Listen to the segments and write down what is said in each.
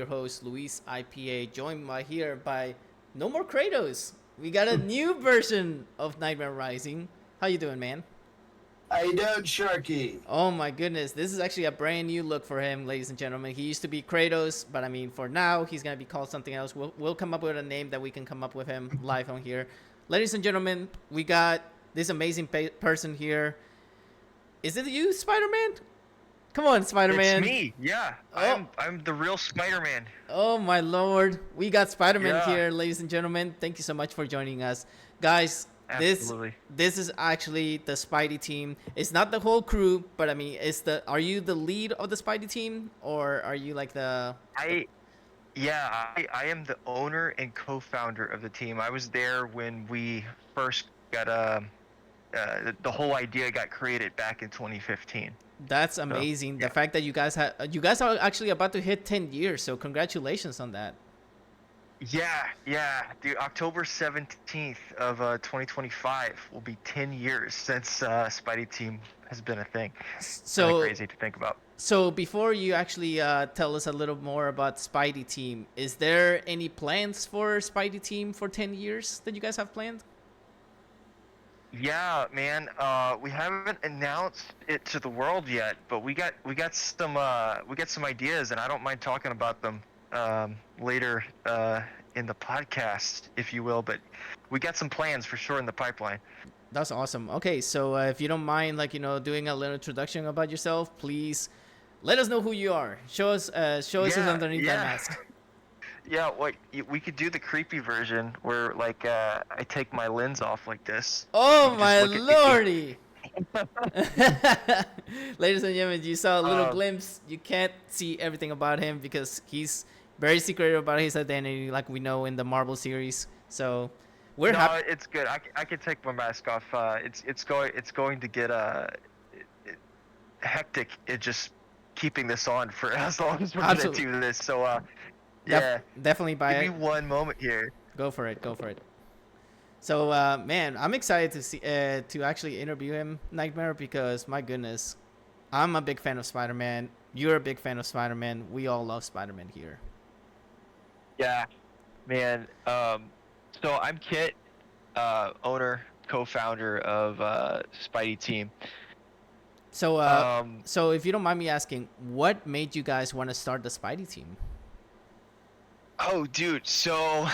your host, Luis IPA, joined by no more Kratos. We got a new version of Nightmare Rising. How you doing, man? How you doing, Sharky? Oh my goodness, this is actually a brand new look for him, ladies and gentlemen. He used to be Kratos, but I mean, for now, he's gonna be called something else. We'll come up with a name that we can come up with him live on here. Ladies and gentlemen, we got this amazing person here. Is it you, Spider-Man? Come on, Spider-Man. It's me. Yeah, Oh. I'm the real Spider-Man. Oh my lord, we got Spider-Man Yeah. here, ladies and gentlemen. Thank you so much for joining us, guys. Absolutely. This is actually the Spidey team. It's not the whole crew, but I mean, are you the lead of the Spidey team, or are you like I am the owner and co-founder of the team. I was there when we first got the whole idea got created back in 2015. That's amazing. Yeah. The fact that you guys are actually about to hit 10 years, so congratulations on that. Yeah, dude. October 17th of 2025 will be 10 years since Spidey Team has been a thing. So Kinda crazy to think about. So before you actually tell us a little more about Spidey Team, is there any plans for Spidey Team for 10 years that you guys have planned? Yeah, man. We haven't announced it to the world yet, but we got some ideas, and I don't mind talking about them later in the podcast, if you will. But we got some plans for sure in the pipeline. That's awesome. Okay, so if you don't mind, doing a little introduction about yourself, please let us know who you are. Show us who's underneath that mask. Yeah, we could do the creepy version where I take my lens off like this. Oh my lordy! Ladies and gentlemen, you saw a little glimpse. You can't see everything about him because he's very secretive about his identity, like we know in the Marvel series. So we're happy. It's good. I can take my mask off. It's going to get hectic. It just keeping this on for as long as we're gonna do this. So yeah, definitely buy it. Give me one moment here. Go for it. So, man, I'm excited to see to actually interview him, Nightmare, because my goodness, I'm a big fan of Spider-Man. You're a big fan of Spider-Man. We all love Spider-Man here. Yeah, man. So I'm Kit, owner, co-founder of Spidey Team. So, so if you don't mind me asking, what made you guys want to start the Spidey Team? Oh, dude. So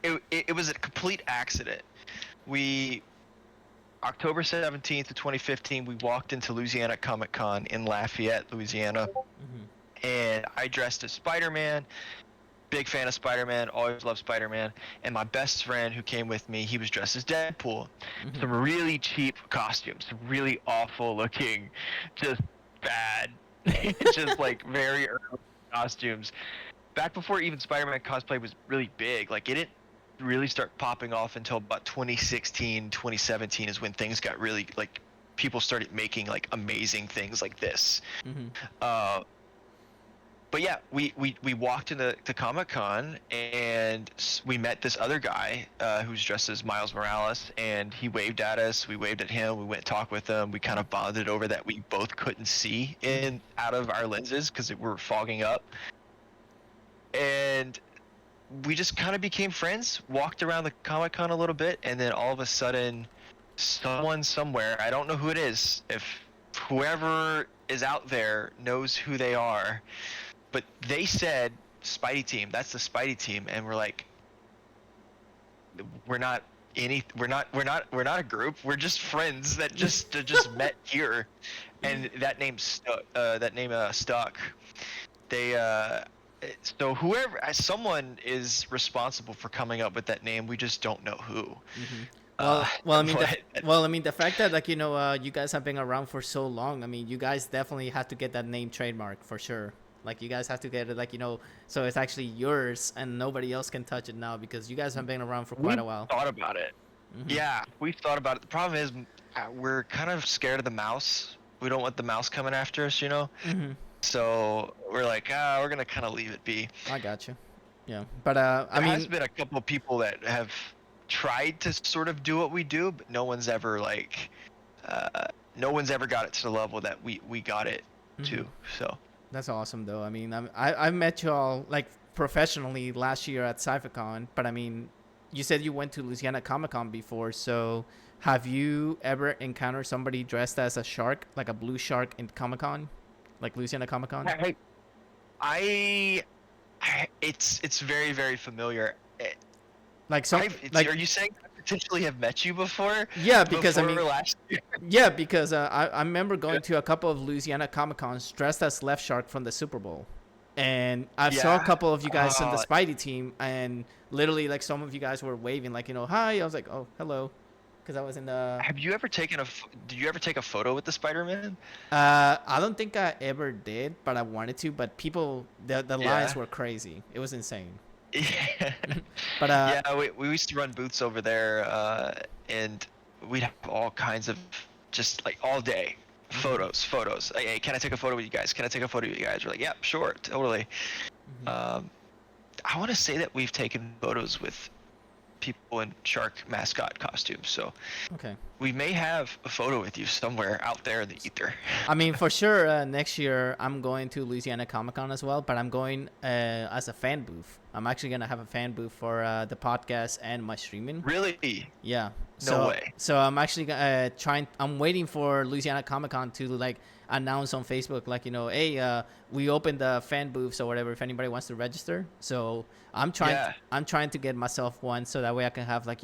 it was a complete accident. October 17th of 2015, we walked into Louisiana Comic Con in Lafayette, Louisiana, and I dressed as Spider-Man. Big fan of Spider-Man, always loved Spider-Man. And my best friend who came with me, he was dressed as Deadpool. Some really cheap costumes, really awful looking, just bad, just like very early costumes. Back before even Spider-Man cosplay was really big, it didn't really start popping off until about 2016, 2017 is when things got really, people started making, amazing things like this. But yeah, we walked into Comic-Con, and we met this other guy who's dressed as Miles Morales, and he waved at us, we waved at him, we went and talked with him, we kind of bonded over that we both couldn't see out of our lenses because we were fogging up. And we just kind of became friends, walked around the Comic-Con a little bit, and then all of a sudden, someone somewhere, I don't know who it is, if whoever is out there knows who they are, but they said, Spidey Team, that's the Spidey Team, and we're like, we're not a group, we're just friends that just met here, and that name stuck. So someone is responsible for coming up with that name. We just don't know who. I mean, the fact that you guys have been around for so long. I mean, you guys definitely have to get that name trademark for sure. You guys have to get it, so it's actually yours and nobody else can touch it now because you guys have been around for quite a while. Thought about it. Yeah, we've thought about it. The problem is we're kind of scared of the mouse. We don't want the mouse coming after us, So we're like, we're gonna kind of leave it be. I got you. Yeah, but there has been a couple of people that have tried to sort of do what we do, but no one's ever got it to the level that we got it to. So that's awesome, though. I mean, I met you all professionally last year at SciFiCon, but I mean, you said you went to Louisiana Comic Con before, so have you ever encountered somebody dressed as a shark, like a blue shark in Comic Con, like Louisiana Comic Con? I it's very, very familiar. Like some, like, are you saying I potentially have met you before? yeah, because I mean, Last year? yeah, because I remember going to a couple of Louisiana Comic Cons dressed as Left Shark from the Super Bowl, and I saw a couple of you guys in the Spidey team, and literally like some of you guys were waving like, hi. I was like, oh, hello, because I was in the. Have you ever did you ever take a photo with the Spider-Man? I don't think I ever did, but I wanted to. But people, the lines were crazy. It was insane. Yeah. But yeah, we used to run booths over there, and we'd have all kinds of just like all day photos. Hey, can I take a photo with you guys? Can I take a photo with you guys? We're like, yeah, sure, totally. I want to say that we've taken photos with people in shark mascot costumes, so okay, we may have a photo with you somewhere out there in the ether. I mean, for sure, next year I'm going to Louisiana Comic Con as well, but I'm going as a fan booth. I'm actually gonna have a fan booth for the podcast and my streaming. Really? Yeah. No way. So I'm actually I'm waiting for Louisiana Comic Con to like announce on Facebook, like, hey, we opened the fan booths or whatever if anybody wants to register. So I'm trying to get myself one so that way I can have like,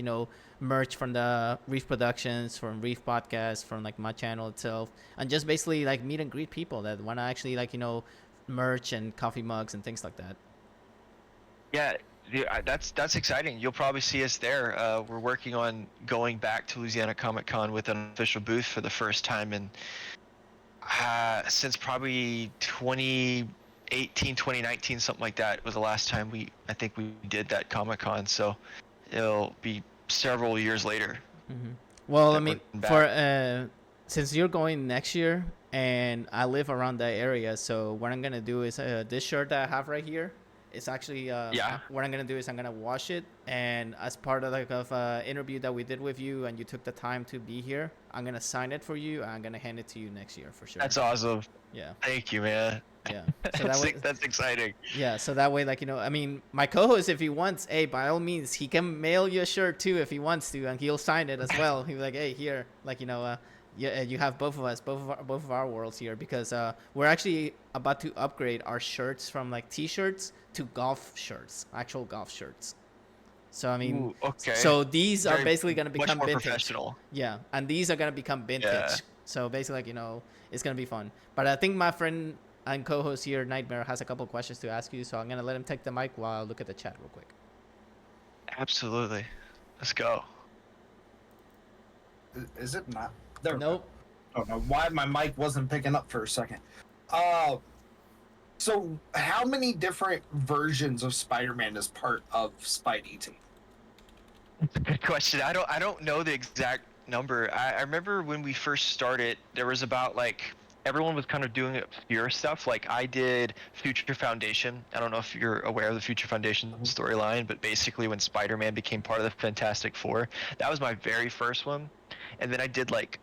merch from the Reef Productions, from Reef Podcast, from like my channel itself, and just basically like meet and greet people that want to actually like, merch and coffee mugs and things like that. Yeah, that's exciting. You'll probably see us there. We're working on going back to Louisiana Comic Con with an official booth for the first time in since probably 2018, 2019, something like that was the last time I think we did that Comic Con. So it'll be several years later. Mm-hmm. Well, I mean, for since you're going next year and I live around that area, so what I'm gonna do is this shirt that I have right here. It's actually what I'm gonna do is I'm gonna wash it, and as part of like interview that we did with you, and you took the time to be here, I'm gonna sign it for you, and I'm gonna hand it to you next year for sure. That's awesome. Yeah. Thank you, man. Yeah. So that's exciting. Yeah. So that way, like, I mean, my co-host, if he wants, hey, by all means, he can mail you a shirt too if he wants to, and he'll sign it as well. He'll be like, hey, here, like, yeah, you have both of us, both of our worlds here, because we're actually about to upgrade our shirts from like t-shirts to golf shirts, actual golf shirts. So I mean, okay. So these are basically gonna become vintage. Professional. Yeah, and these are gonna become vintage. Yeah. So basically, like, it's gonna be fun. But I think my friend and co-host here, Nightmare, has a couple of questions to ask you. So I'm gonna let him take the mic while I look at the chat real quick. Absolutely. Let's go. Is it not? There. Nope. I don't know why my mic wasn't picking up for a second. So how many different versions of Spider-Man is part of Spidey team? Good question. I don't know the exact number. I remember when we first started, there was about like everyone was kind of doing obscure stuff. Like I did Future Foundation. I don't know if you're aware of the Future Foundation storyline, but basically when Spider-Man became part of the Fantastic Four, that was my very first one. And then I did like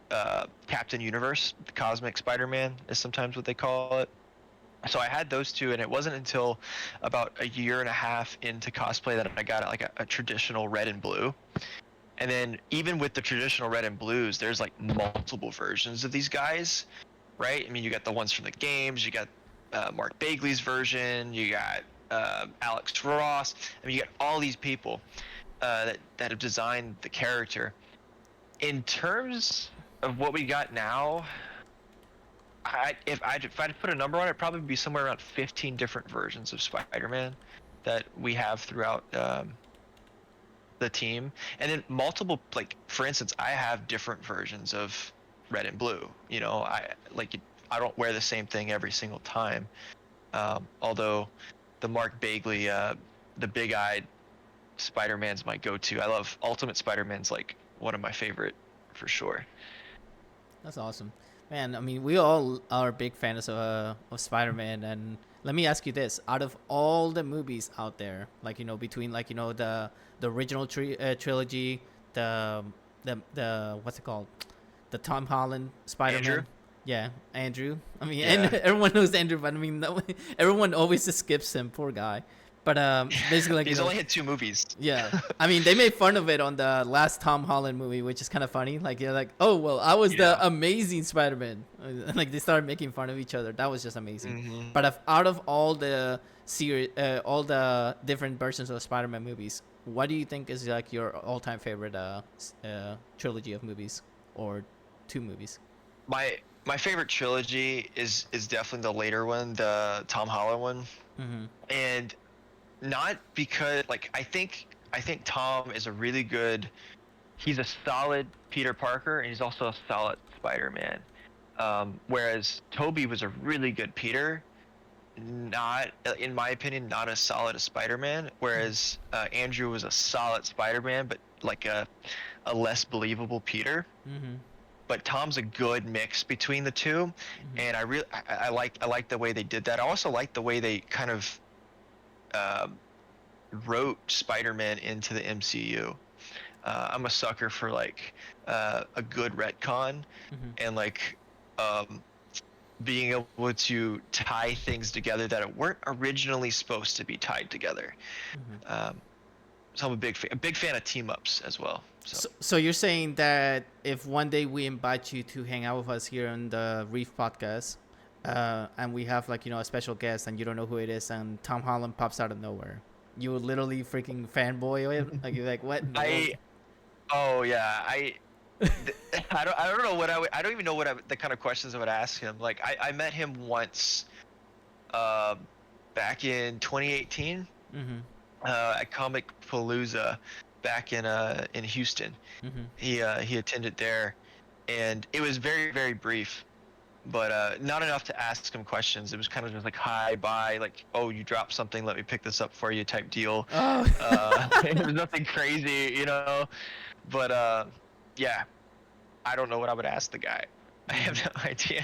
Captain Universe, the Cosmic Spider-Man is sometimes what they call it. So I had those two, and it wasn't until about a year and a half into cosplay that I got like a traditional red and blue. And then even with the traditional red and blues, there's like multiple versions of these guys, right? I mean, you got the ones from the games, you got Mark Bagley's version, you got Alex Ross. I mean, you got all these people that have designed the character. In terms of what we got now, if I'd put a number on it, it'd probably be somewhere around 15 different versions of Spider-Man that we have throughout the team, and then multiple, like for instance, I have different versions of red and blue. I don't wear the same thing every single time. Although the Mark Bagley, the big-eyed Spider-Man's my go-to. I love Ultimate Spider-Man's like one of my favorite for sure. That's awesome. Man, I mean, we all are big fans of Spider-Man, and let me ask you this: out of all the movies out there, like between like the original trilogy, the what's it called, the Tom Holland Spider-Man, Andrew? Yeah, Andrew. I mean, and everyone knows Andrew, but I mean, everyone always just skips him. Poor guy. But basically, like, He's only had 2 movies. yeah. I mean, they made fun of it on the last Tom Holland movie, which is kind of funny. Like, you're like, oh well, I was the amazing Spider-Man. Like, they started making fun of each other. That was just amazing. Mm-hmm. But out of all the series, all the different versions of Spider-Man movies, what do you think is like your all-time favorite trilogy of movies or 2 movies? My favorite trilogy is definitely the later one, the Tom Holland one, and not because like I think Tom is a really good. He's a solid Peter Parker, and he's also a solid Spider-Man. Whereas Tobey was a really good Peter, not in my opinion not as solid as Spider-Man. Whereas Andrew was a solid Spider-Man, but like a less believable Peter. But Tom's a good mix between the two, and I like the way they did that. I also like the way they kind of wrote Spider-Man into the MCU. I'm a sucker for like a good retcon, and like being able to tie things together that weren't originally supposed to be tied together. So I'm a big fan of team ups as well. So you're saying that if one day we invite you to hang out with us here on the Reef podcast, and we have like, you know, a special guest and you don't know who it is, and Tom Holland pops out of nowhere, you would literally freaking fanboy it? Like, you're like, what? Oh yeah, I don't know what I don't even know what the kind of questions I would ask him. Like I met him once, back in 2018, at Comic Palooza, back in Houston. He attended there, and it was very, very brief, but not enough to ask him questions. It was kind of just like, hi, bye, like, oh, you dropped something, let me pick this up for you type deal. It was nothing crazy, you know, but yeah, I don't know what I would ask the guy. I have no idea.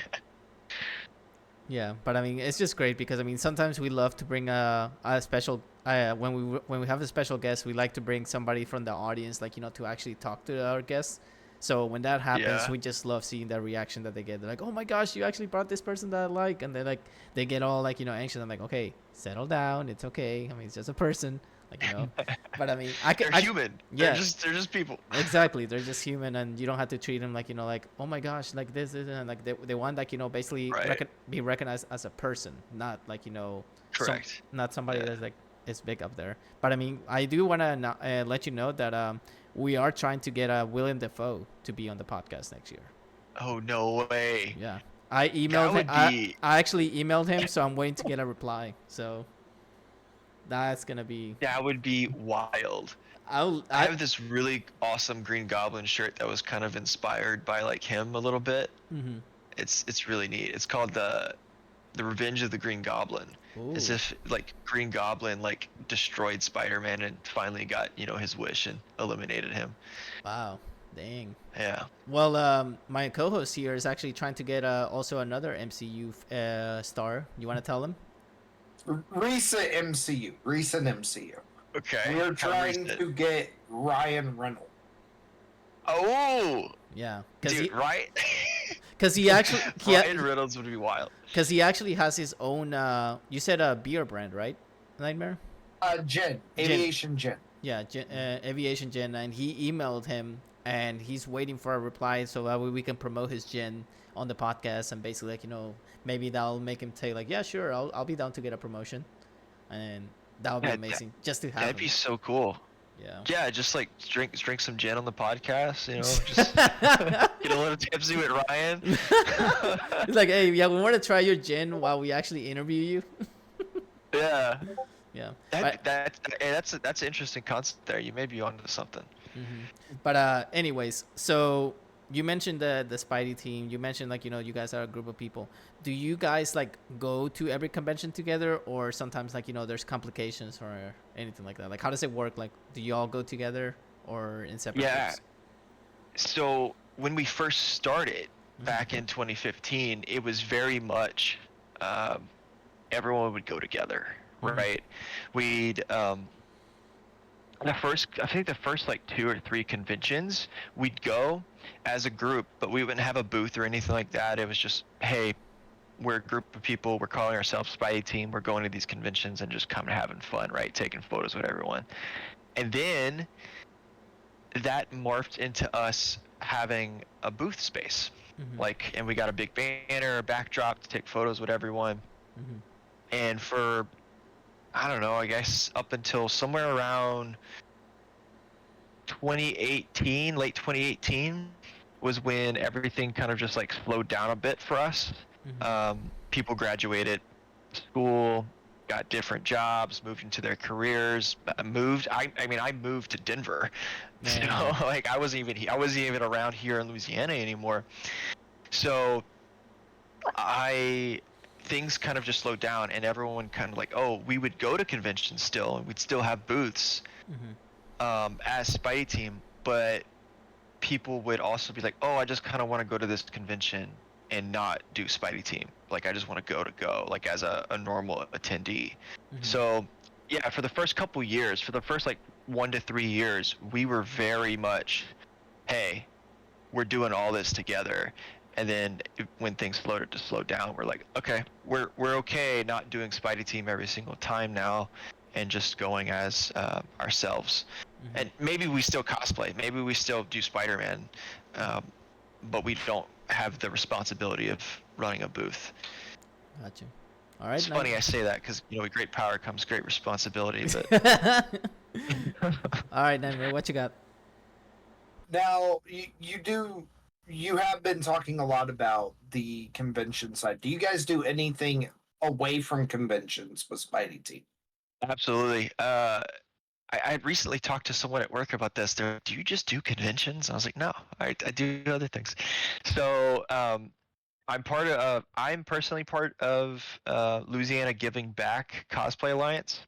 Yeah, but I mean, it's just great because I mean, sometimes we love to bring a special. When we have a special guest, we like to bring somebody from the audience, like, you know, to actually talk to our guests. So when that happens, we just love seeing the reaction that they get. They're like, "Oh my gosh, you actually brought this person that I like," and they get all like, you know, anxious. I'm like, "Okay, settle down. It's okay. I mean, it's just a person." Like, you know, but I mean, they're human. Yeah, they're just people. Exactly, they're just human, and you don't have to treat them like, you know, like, oh my gosh, like this, and like they want, like, you know, basically be recognized as a person, not like, you know, correct, not somebody that's like is big up there. But I mean, I do want to let you know that we are trying to get Willem Dafoe to be on the podcast next year. Oh no way! Yeah, I emailed him. I actually emailed him, so I'm waiting to get a reply. So. That would be wild. I have this really awesome Green Goblin shirt that was kind of inspired by like him a little bit. It's really neat. It's called the Revenge of the Green Goblin. Ooh. As if like Green Goblin like destroyed Spider-Man and finally got, you know, his wish and eliminated him. Wow, dang. Yeah. Well, my co-host here is actually trying to get also another MCU star. You want to tell him? Recent MCU. Okay. We're trying to get Ryan Reynolds. Oh. Yeah. Dude, right? Because he actually... Ryan Reynolds would be wild. Because he actually has his own... you said a beer brand, right? Nightmare? Aviation Gin. Yeah, Aviation Gin. And he emailed him, and he's waiting for a reply so that way we can promote his gin on the podcast, and basically, like, you know, maybe that'll make him say like, yeah, sure, I'll be down to get a promotion, and that would be amazing just to have. That'd be so cool. Yeah, just like drink some gin on the podcast, you know, just get a little tipsy with Ryan. It's like, hey, yeah, we want to try your gin while we actually interview you. Yeah. That's an interesting concept there. You may be onto something. But anyways, so you mentioned the Spidey team. You mentioned, like, you know, you guys are a group of people. Do you guys like go to every convention together, or sometimes, like, you know, there's complications or anything like that? Like, how does it work? Like, do you all go together or in separate groups? So when we first started back in 2015, it was very much everyone would go together, right? We'd the first like 2 or 3 conventions we'd go as a group, but we wouldn't have a booth or anything like that. It was just, hey, we're a group of people. We're calling ourselves Spidey Team. We're going to these conventions and just kind of having fun, right? Taking photos with everyone. And then that morphed into us having a booth space. Like, and we got a big banner, a backdrop to take photos with everyone. And for, I don't know, I guess up until somewhere around 2018, late 2018 was when everything kind of just like slowed down a bit for us. People graduated school, got different jobs, moved into their careers, I moved to Denver. Man. So like I wasn't even around here in Louisiana anymore. So things kind of just slowed down, and everyone kind of like, oh, we would go to conventions still, and we'd still have booths as Spidey Team, but people would also be like, oh, I just kind of want to go to this convention and not do Spidey Team. Like, I just want to go, like as a normal attendee. So yeah, for the first couple years, for the first like 1 to 3 years, we were very much, hey, we're doing all this together. And then when things started to slow down, we're like, okay, we're okay not doing Spidey Team every single time now, and just going as ourselves. And maybe we still cosplay, maybe we still do Spider-Man, but we don't have the responsibility of running a booth. Gotcha. All right. It's funny I say that because, you know, with great power comes great responsibility. But all right, Denver, what you got? Now, you have been talking a lot about the convention side. Do you guys do anything away from conventions with Spidey Team? Absolutely. I recently talked to someone at work about this. They're like, do you just do conventions? I was like, no, I do other things. So I'm personally part of Louisiana Giving Back Cosplay Alliance.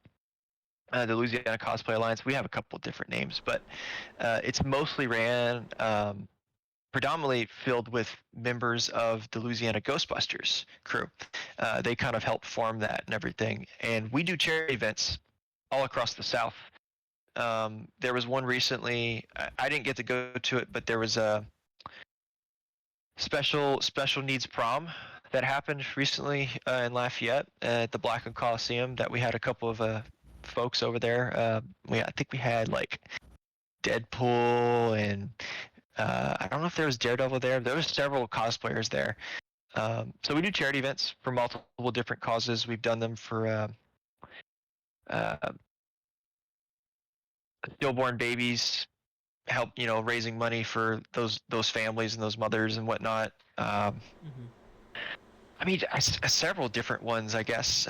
The Louisiana Cosplay Alliance. We have a couple different names, but it's mostly ran predominantly filled with members of the Louisiana Ghostbusters crew. They kind of help form that and everything. And we do charity events all across the South. There was one recently, I didn't get to go to it, but there was a special needs prom that happened recently in Lafayette at the Blackland Coliseum that we had a couple of folks over there. I think we had like Deadpool and I don't know if there was Daredevil there. There was several cosplayers there. So we do charity events for multiple different causes. We've done them for stillborn babies, help, you know, raising money for those families and those mothers and whatnot. I mean, several different ones, I guess,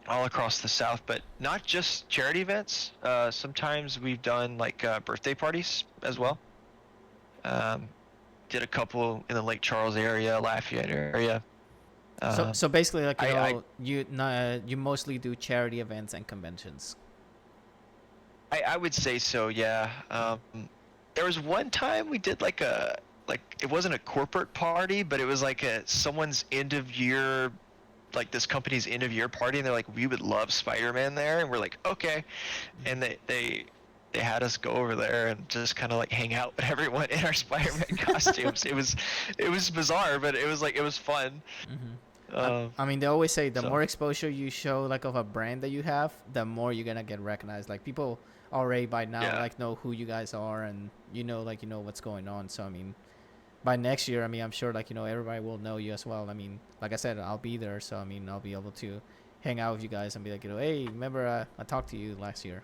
all across the South, but not just charity events. Sometimes we've done like birthday parties as well. Did a couple in the Lake Charles area, Lafayette area. So basically, like, you mostly do charity events and conventions. I would say so, yeah. There was one time we did like it wasn't a corporate party, but it was like someone's end of year, like this company's end of year party, and they're like, we would love Spider-Man there, and we're like, okay. And they had us go over there and just kind of like hang out with everyone in our Spider-Man costumes. It was bizarre, but it was fun. I mean, they always say the more exposure you show, like, of a brand that you have, the more you're gonna get recognized. Like, people already by now like know who you guys are, and you know what's going on. So I mean, by next year, I mean, I'm sure like everybody will know you as well. I mean, like I said, I'll be there, so I mean, I'll be able to hang out with you guys and be like, hey, remember I talked to you last year.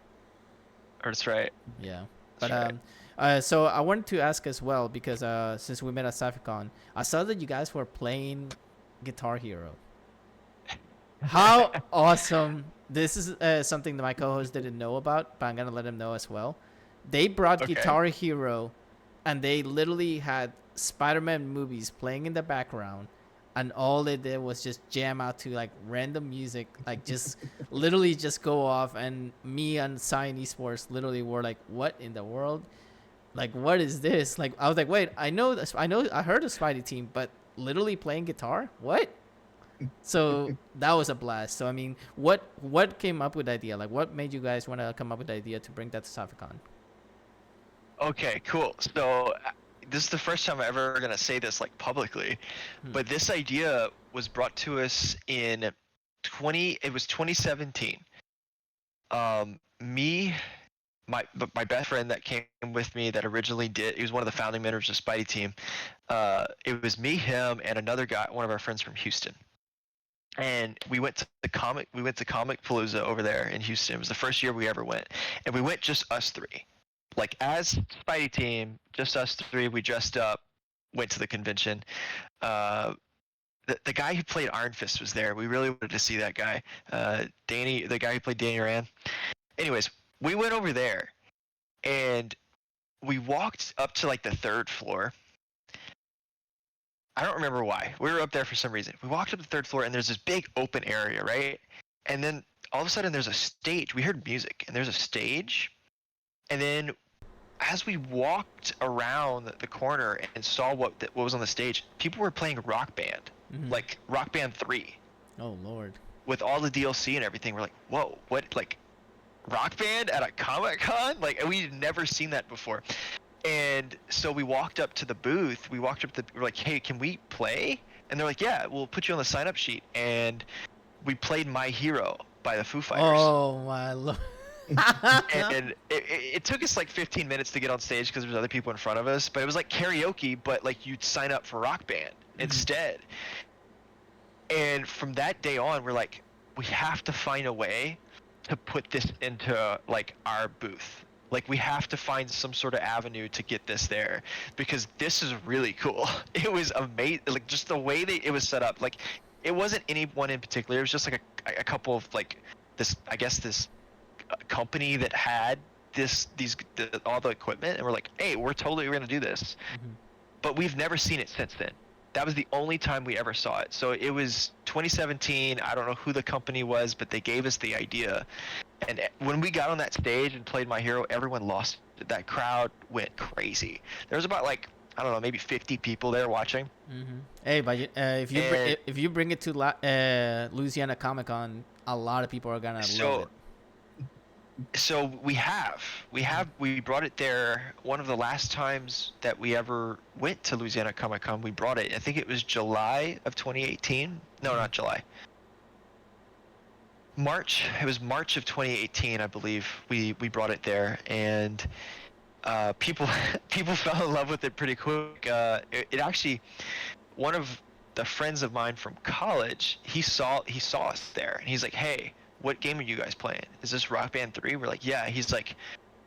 That's right. Yeah. But so I wanted to ask as well, because since we met at SciFiCon, I saw that you guys were playing Guitar Hero. How awesome. This is something that my co-host didn't know about, but I'm gonna let him know as well. They brought Guitar Hero, and they literally had Spider-Man movies playing in the background, and all they did was just jam out to like random music, like just literally just go off. And me and Cyan Esports literally were like, what in the world? Like, what is this? Like, I was like, wait, I heard of Spidey Team, but literally playing guitar? What? So that was a blast. So I mean, what came up with the idea? Like, what made you guys want to come up with the idea to bring that to SciFiCon? Okay, cool. So this is the first time I'm ever gonna say this like publicly, but this idea was brought to us in 2017. Me, my best friend that came with me that originally he was one of the founding members of Spidey team. It was me, him, and another guy, one of our friends from Houston. And we went to Comic Palooza over there in Houston. It was the first year we ever went, and we went just us three, like as Spidey team, just us three. We dressed up, went to the convention. The guy who played Iron Fist was there. We really wanted to see that guy, Danny, the guy who played Danny Rand. Anyways, we went over there, and we walked up to like the third floor. I don't remember why. We were up there for some reason. We walked up to the third floor, and there's this big open area, right? And then all of a sudden, there's a stage. We heard music, and there's a stage. And then as we walked around the corner and saw what was on the stage, people were playing Rock Band, like Rock Band 3. Oh, Lord. With all the DLC and everything. We're like, whoa, what? Like, Rock Band at a Comic-Con? Like, we'd never seen that before. And so we walked up to the booth. We're like, hey, can we play? And they're like, yeah, we'll put you on the sign-up sheet. And we played My Hero by the Foo Fighters. Oh, my Lord. And it took us like 15 minutes to get on stage because there's other people in front of us. But it was like karaoke, but like you'd sign up for Rock Band instead. And from that day on, we're like, we have to find a way to put this into like our booth. Like, we have to find some sort of avenue to get this there, because this is really cool. It was amazing, like just the way that it was set up. Like, it wasn't anyone in particular. It was just like a couple of like this company that had all the equipment, and we're like, hey, we're gonna do this. But we've never seen it since then. That was the only time we ever saw it. So it was 2017. I don't know who the company was, but they gave us the idea. And when we got on that stage and played My Hero, everyone lost it. That crowd went crazy. There was about like, I don't know, maybe 50 people there watching. Hey, but if you bring it to Louisiana Comic-Con, a lot of people are gonna love it. So we brought it there. One of the last times that we ever went to Louisiana Comic-Con, we brought it. I think it was July of 2018. No, not July. March. It was March of 2018, I believe. We brought it there, and people fell in love with it pretty quick. It actually, one of the friends of mine from college, he saw us there, and he's like, hey, what game are you guys playing? Is this Rock Band 3? We're like, yeah. He's like,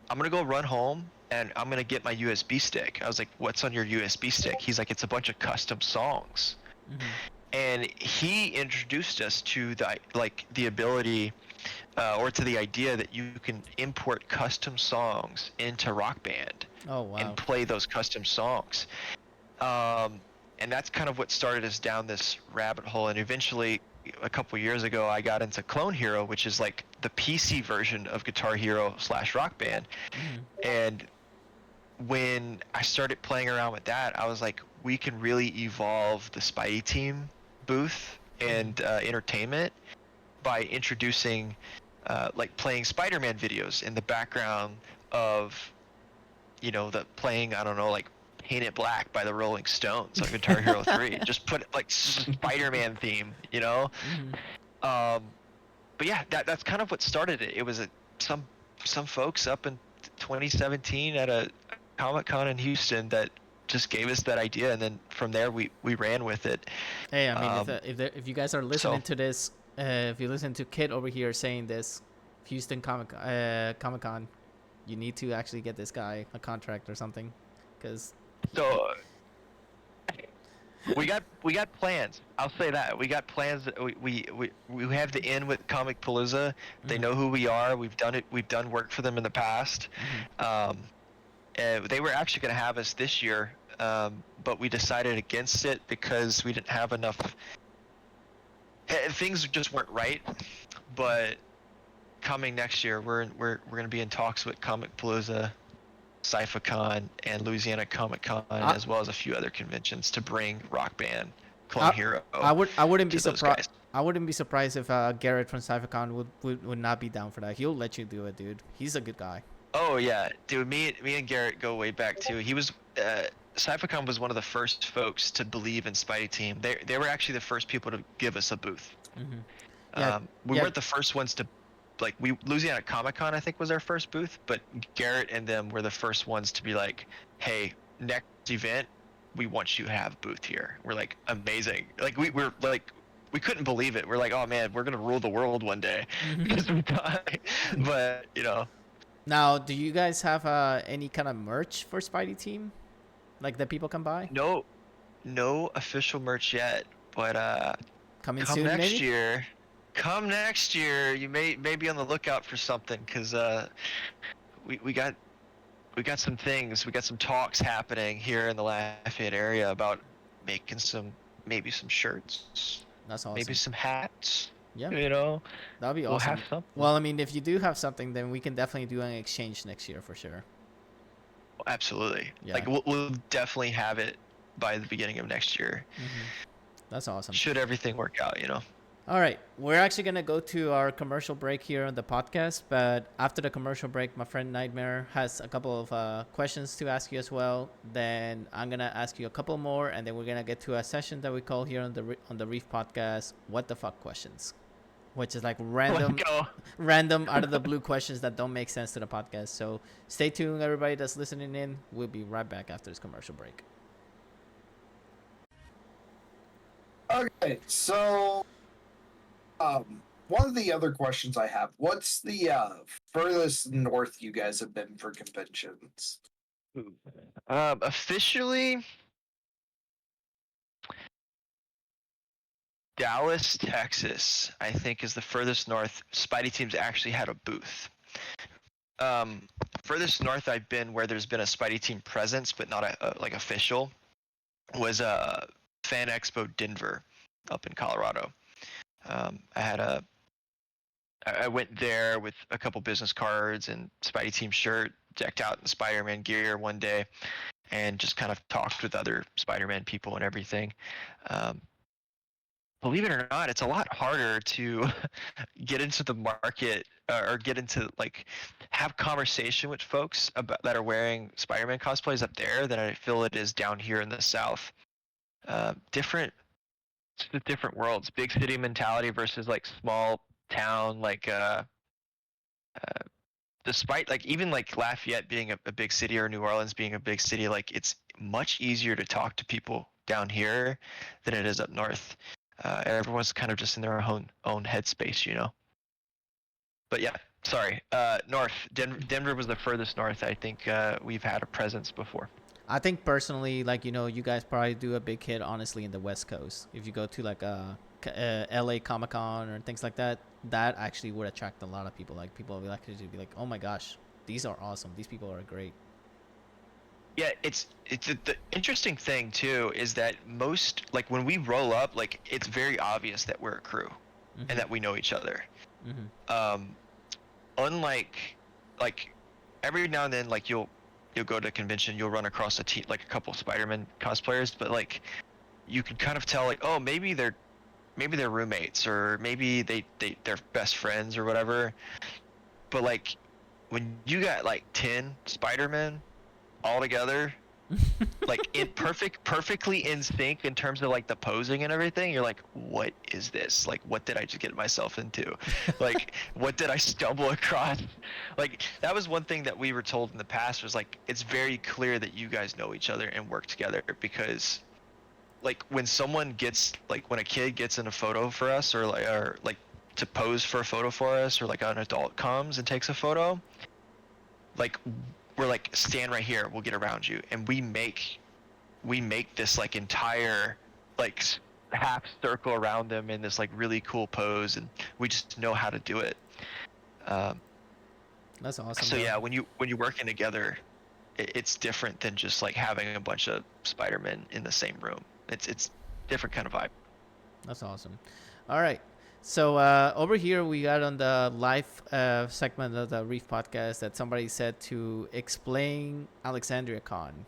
I'm gonna go run home and I'm gonna get my USB stick. I was like, what's on your USB stick? He's like, it's a bunch of custom songs. And he introduced us to the ability or to the idea that you can import custom songs into Rock Band. Oh, wow. And play those custom songs. And that's kind of what started us down this rabbit hole. And eventually, a couple years ago, I got into Clone Hero, which is like the PC version of Guitar Hero / Rock Band. And when I started playing around with that, I was like, we can really evolve the Spidey team booth and entertainment by introducing like playing Spider-Man videos in the background of, the playing, I don't know, like Paint It Black by the Rolling Stones on Guitar Hero 3. Just put like Spider-Man theme, But yeah, that's kind of what started it. It was some folks up in 2017 at a Comic-Con in Houston that just gave us that idea, and then from there we ran with it. Hey, I mean, if you guys are listening to this, if you listen to Kit over here saying this, Houston Comic-Con, you need to actually get this guy a contract or something, because. So we got plans. I'll say that we got plans. We have the in with Comic Palooza. They know who we are. We've done it. We've done work for them in the past. They were actually going to have us this year, but we decided against it because we didn't have enough. Things just weren't right. But coming next year, we're going to be in talks with Comic Palooza, SciFiCon, and Louisiana Comic-Con, as well as a few other conventions to bring Rock Band, Clone Hero. I wouldn't be surprised. I wouldn't be surprised if Garrett from SciFiCon would not be down for that. He'll let you do it, dude. He's a good guy. Oh yeah, dude. Me and Garrett go way back too. He was Cyphercon was one of the first folks to believe in Spidey Team. They were actually the first people to give us a booth. Mm-hmm. Yeah, We weren't the first ones to, like, Louisiana Comic Con I think was our first booth, but Garrett and them were the first ones to be like, hey, next event, we want you to have a booth here. We're like, amazing. Like we're like, we couldn't believe it. We're like, oh man, we're gonna rule the world one day because we die. But you know. Now, do you guys have any kind of merch for Spidey Team, like that people can buy? No official merch yet, but Coming come soon, next maybe? year. Come next year, you may be on the lookout for something, because we got some things, we got some talks happening here in the Lafayette area about making maybe some shirts, That's awesome. maybe some hats. Yeah, You know, that'd be we'll awesome. have something. Well, I mean, if you do have something, then we can definitely do an exchange next year for sure. Absolutely. Yeah. Like we'll definitely have it by the beginning of next year. That's awesome. Should everything work out, you know. All right, we're actually going to go to our commercial break here on the podcast, but after the commercial break, my friend Nightmare has a couple of questions to ask you as well. Then I'm going to ask you a couple more, and then we're going to get to a session that we call here on the Reef podcast, What the Fuck Questions, which is like random out of the blue questions that don't make sense to the podcast. So stay tuned, everybody that's listening in. We'll be right back after this commercial break. Okay, so one of the other questions I have, what's the furthest north you guys have been for conventions? Officially, Dallas, Texas, I think is the furthest north Spidey Team's actually had a booth. Furthest north I've been where there's been a Spidey Team presence, but not a like official, was Fan Expo Denver up in Colorado. I went there with a couple business cards and Spidey Team shirt, decked out in Spider-Man gear one day, and just kind of talked with other Spider-Man people and everything. Believe it or not, it's a lot harder to get into the market or get into, like, have conversation with folks about that are wearing Spider-Man cosplays up there than I feel it is down here in the South. Different worlds. Big city mentality versus like small town, like despite like even like Lafayette being a big city or New Orleans being a big city, like it's much easier to talk to people down here than it is up north. Everyone's kind of just in their own headspace, you know. But yeah, sorry. North. Denver was the furthest north I think we've had a presence before. I think personally, like, you know, you guys probably do a big hit, honestly, in the West Coast. If you go to like LA Comic Con or things like that, that actually would attract a lot of people. Like, people will actually be like, oh my gosh, these are awesome. These people are great. Yeah, it's the interesting thing too is that most, like, when we roll up, like, it's very obvious that we're a crew and that we know each other. Unlike, like, every now and then, like, you'll go to a convention, you'll run across a couple Spider-Man cosplayers, but like you can kind of tell, like, oh, maybe they're roommates, or maybe they're best friends or whatever. But like when you got like 10 Spider-Men all together, like perfectly in sync in terms of like the posing and everything, you're like, what is this? Like, what did I just get myself into? Like, what did I stumble across? Like, that was one thing that we were told in the past, was like, it's very clear that you guys know each other and work together, because like when a kid gets in a photo for us, or like to pose for a photo for us, or like an adult comes and takes a photo, like, we're like, stand right here, we'll get around you, and we make this like entire like half circle around them in this like really cool pose, and we just know how to do it. That's awesome. So yeah, when you're working together, it's different than just like having a bunch of Spider-Men in the same room. It's different kind of vibe. That's awesome. All right. So over here we got on the live segment of the Reef podcast that somebody said to explain Alexandria Con.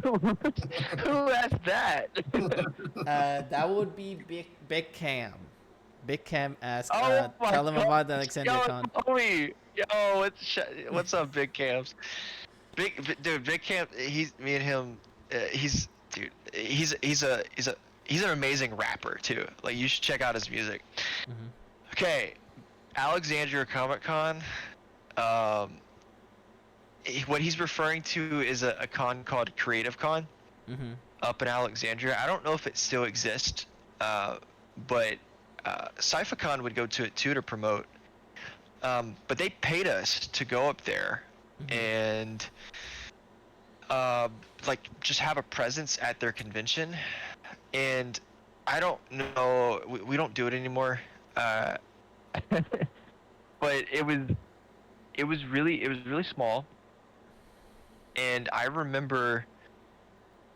Who asked that? That would be Big Cam. Big Cam asked, Oh tell him God. about the Alexandria Con. Yo, what's up, Big Cams? Big Camp. He's me and him. He's dude. He's an amazing rapper too. Like you should check out his music. Mm-hmm. Okay, Alexandria Comic Con. What he's referring to is a con called Creative Con Mm-hmm. up in Alexandria. I don't know if it still exists, but SciFiCon would go to it too to promote. But they paid us to go up there Mm-hmm. and like just have a presence at their convention. And I don't know, we don't do it anymore. But it was really small. And I remember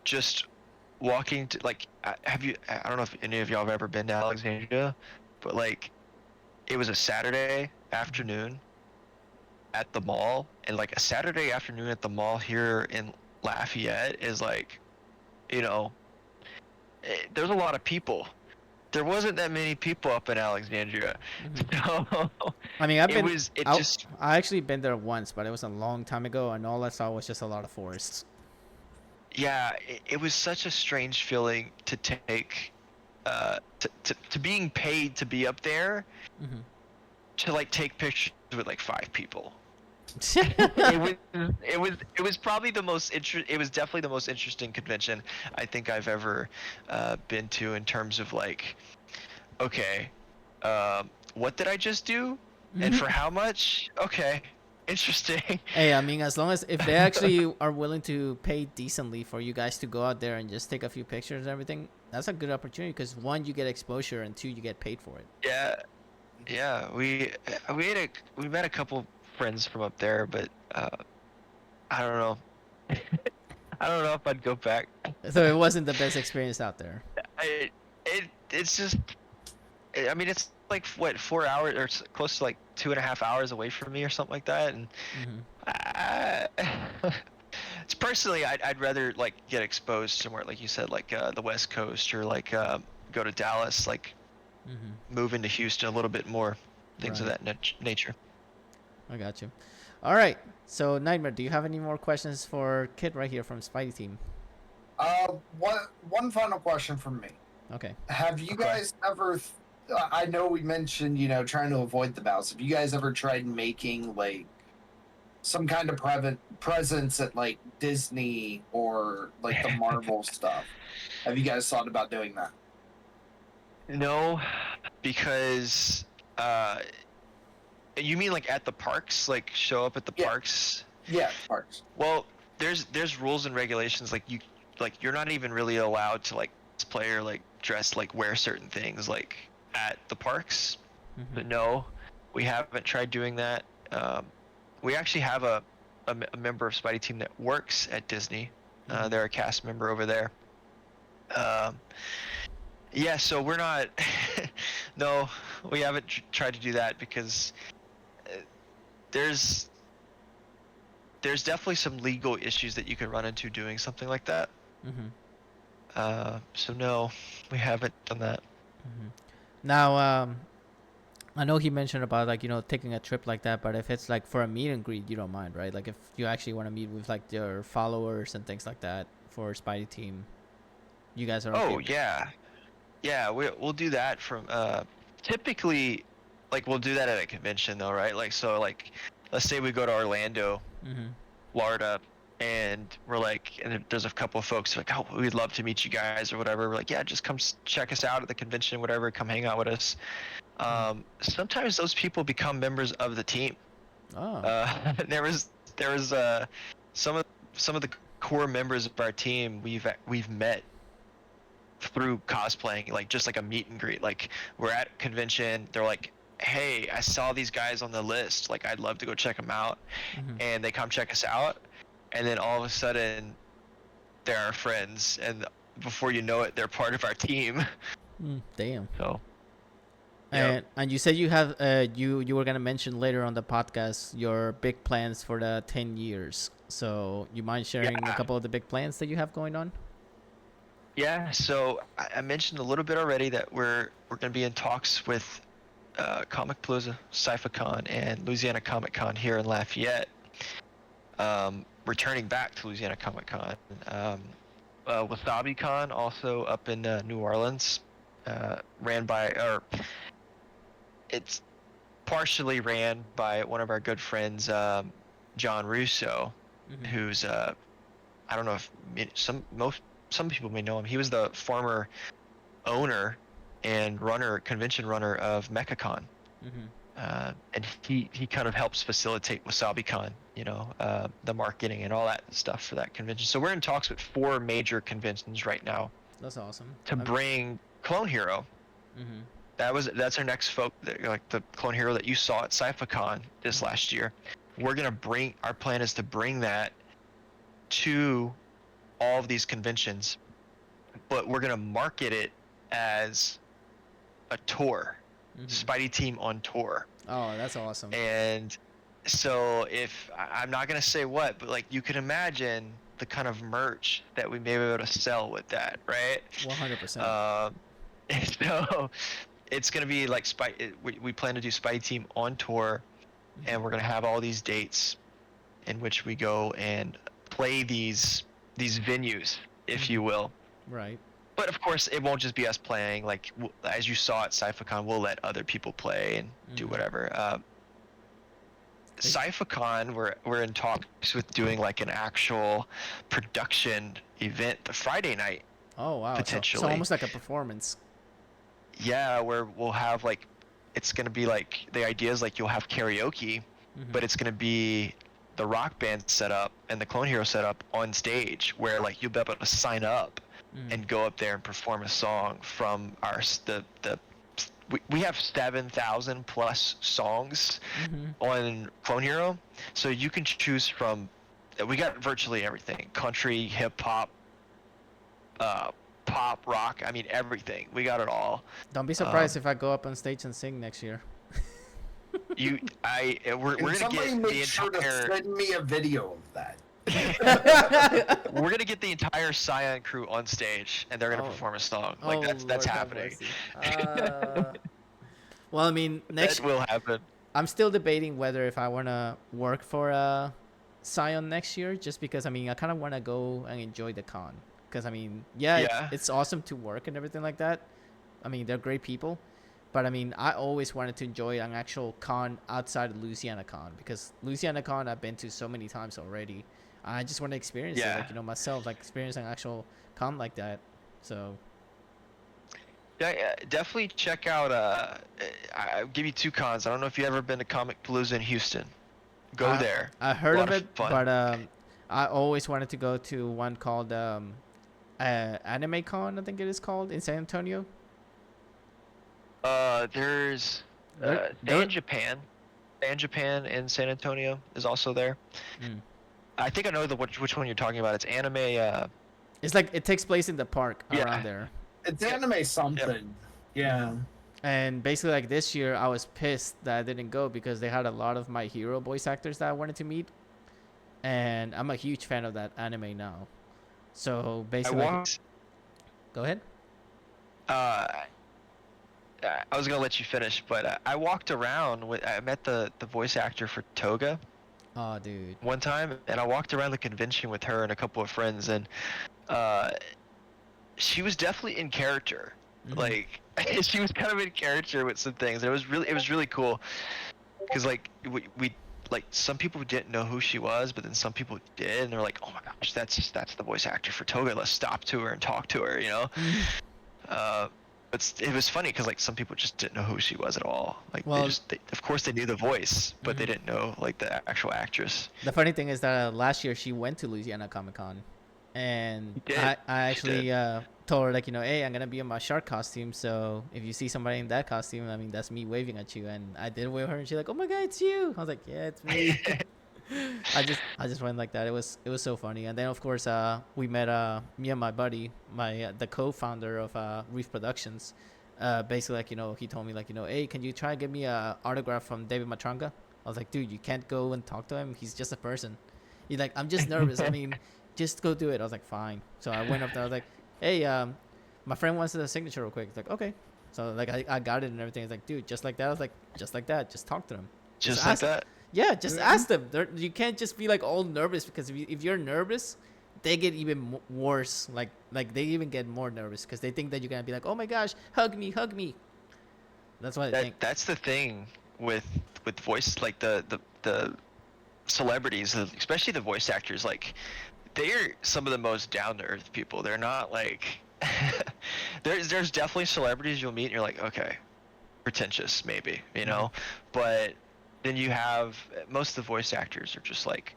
just walking to like, I don't know if any of y'all have ever been to Alexandria, but like it was a Saturday afternoon at the mall, and like a Saturday afternoon at the mall here in Lafayette is like, you know, there's a lot of people. There wasn't that many people up in Alexandria. Mm-hmm. So I mean, I actually been there once, but it was a long time ago, and all I saw was just a lot of forests. Yeah, it was such a strange feeling to take, to being paid to be up there, Mm-hmm. to like take pictures with like 5 people. It was probably the most it was definitely the most interesting convention I think I've ever been to in terms of like, okay, what did I just do, and for how much? Okay, interesting. Hey, I mean, as long as if they actually are willing to pay decently for you guys to go out there and just take a few pictures and everything, that's a good opportunity because 1, you get exposure, and 2, you get paid for it. Yeah, we met a couple friends from up there, but I don't know. I don't know if I'd go back. So it wasn't the best experience out there. It's just, I mean, it's like what, 4 hours or close to like 2.5 hours away from me or something like that, and it's personally, I'd rather like get exposed somewhere like you said, like the West Coast, or like go to Dallas, like move into Houston a little bit more, things of that nature. I got you. All right. So Nightmare, do you have any more questions for Kid right here from Spidey Team? One final question from me. Okay. Have you guys ever? I know we mentioned, trying to avoid the mouse. Have you guys ever tried making like some kind of presence at like Disney or like the Marvel stuff? Have you guys thought about doing that? No, because you mean like at the parks, like show up at the parks? Yeah, parks. Well, there's rules and regulations, like you're not even really allowed to like cosplay or like dress, like wear certain things like at the parks. But no, we haven't tried doing that. We actually have a member of Spidey Team that works at Disney. They're a cast member over there. Yeah, so we're not. No, we haven't tried to do that because there's definitely some legal issues that you could run into doing something like that. So no, we haven't done that. Now, I know he mentioned about like taking a trip like that, but if it's like for a meet and greet, you don't mind, right? Like if you actually want to meet with like your followers and things like that for Spidey Team, you guys are okay. Oh yeah, we'll do that from typically, like we'll do that at a convention though, right? Like so, like let's say we go to Orlando, Florida, and we're like, and there's a couple of folks like, oh, we'd love to meet you guys or whatever. We're like, yeah, just come check us out at the convention, whatever. Come hang out with us. Sometimes those people become members of the team. There was some of the core members of our team we've met through cosplaying, like just like a meet and greet. Like we're at a convention, they're like, hey, I saw these guys on the list, like I'd love to go check them out, and they come check us out, and then all of a sudden they're our friends, and before you know it, they're part of our team. Damn. So and you said you have you were gonna mention later on the podcast your big plans for the 10 years, so you mind sharing a couple of the big plans that you have going on? Yeah, so I mentioned a little bit already that we're going to be in talks with Comic Palooza, SciFiCon, and Louisiana Comic Con here in Lafayette. returning back to Louisiana Comic Con. Wasabi Con also up in New Orleans, it's partially ran by one of our good friends, John Russo, who's I don't know if some people may know him. He was the former owner and convention runner of MechaCon. And he kind of helps facilitate WasabiCon, the marketing and all that stuff for that convention. So we're in talks with 4 major conventions right now. That's awesome. To bring Clone Hero. That's our next like the Clone Hero that you saw at SciFiCon this last year. Our plan is to bring that to all of these conventions, but we're gonna market it as a tour. Spidey team on tour. Oh, that's awesome. And so I'm not going to say what, but like you can imagine the kind of merch that we may be able to sell with that, right? 100%. So it's going to be like we plan to do Spidey team on tour, and we're going to have all these dates in which we go and play these venues, if you will. Right. But of course, it won't just be us playing. Like as you saw at SciFiCon, we'll let other people play and do whatever. SciFiCon, we're in talks with doing like an actual production event the Friday night. Oh wow! Potentially, so almost like a performance. Yeah, where we'll have it's gonna be like the idea is like you'll have karaoke, but it's gonna be the rock band set up and the Clone Hero set up on stage, where like you'll be able to sign up and go up there and perform a song from we have 7,000 plus songs on Clone Hero, so you can choose from. We got virtually everything: country, hip hop, pop, rock. I mean everything. We got it all. Don't be surprised if I go up on stage and sing next year. We're gonna get the sure to send me a video of that. We're gonna get the entire Scion crew on stage, and they're gonna perform a song. Like that's happening. Well, I mean, that will happen. I'm still debating whether if I wanna work for Scion next year, just because I mean I kind of wanna go and enjoy the con. Because I mean, it's awesome to work and everything like that. I mean, they're great people. But I mean, I always wanted to enjoy an actual con outside of Louisiana Con, because Louisiana Con I've been to so many times already. I just want to experience it, like, myself, like experience an actual con like that. So. Yeah, definitely check out. I'll give you 2 cons. I don't know if you've ever been to Comic Palooza in Houston. Go there. I heard of it, but I always wanted to go to one called Anime Con, I think it is called, in San Antonio. There's San Japan. San Japan in San Antonio is also there. I think I know which one you're talking about. It's anime. It's like it takes place in the park around there. It's anime something. Yep. Yeah. And basically, like this year, I was pissed that I didn't go because they had a lot of My Hero voice actors that I wanted to meet, and I'm a huge fan of that anime now. So basically, go ahead. I was gonna let you finish, but I walked around I met the voice actor for Toga. Oh, dude. One time, and I walked around the convention with her and a couple of friends, and she was definitely in character. Like she was kind of in character with some things. It was really cool, because like we like some people didn't know who she was, but then some people did, and they're like, "Oh my gosh, that's the voice actor for Toga. Let's stop to her and talk to her," But it was funny because like some people just didn't know who she was at all. Like of course they knew the voice, but they didn't know like the actual actress. The funny thing is that last year she went to Louisiana Comic Con, and I actually told her, like, hey, I'm gonna be in my shark costume, so if you see somebody in that costume, I mean that's me waving at you. And I did wave her, and she's like, "Oh my god, it's you!" I was like, "Yeah, it's me." I just went like that. It was so funny. And then of course we met me and my buddy, the co-founder of Reef Productions. Basically, like, he told me, like, "Hey, can you try and get me a autograph from David Matranga?" I was like, "Dude, you can't go and talk to him. He's just a person." He's like, "I'm just nervous. I mean, just go do it." I was like, "Fine." So I went up there. I was like, "Hey, my friend wants a signature real quick." He's like, "Okay." So like I got it and everything. He's like, "Dude, just like that." I was like, "Just like that. Just talk to him. Just like that." Yeah, just ask them. You can't just be like all nervous, because if you're nervous, they get even worse. Like they even get more nervous because they think that you're gonna be like, oh my gosh, hug me, hug me. That's what I think. That's the thing with voice, like the celebrities, especially the voice actors. Like, they're some of the most down to earth people. They're not like there's definitely celebrities you'll meet and you're like, okay, pretentious maybe, you know, but then you have most of the voice actors are just like,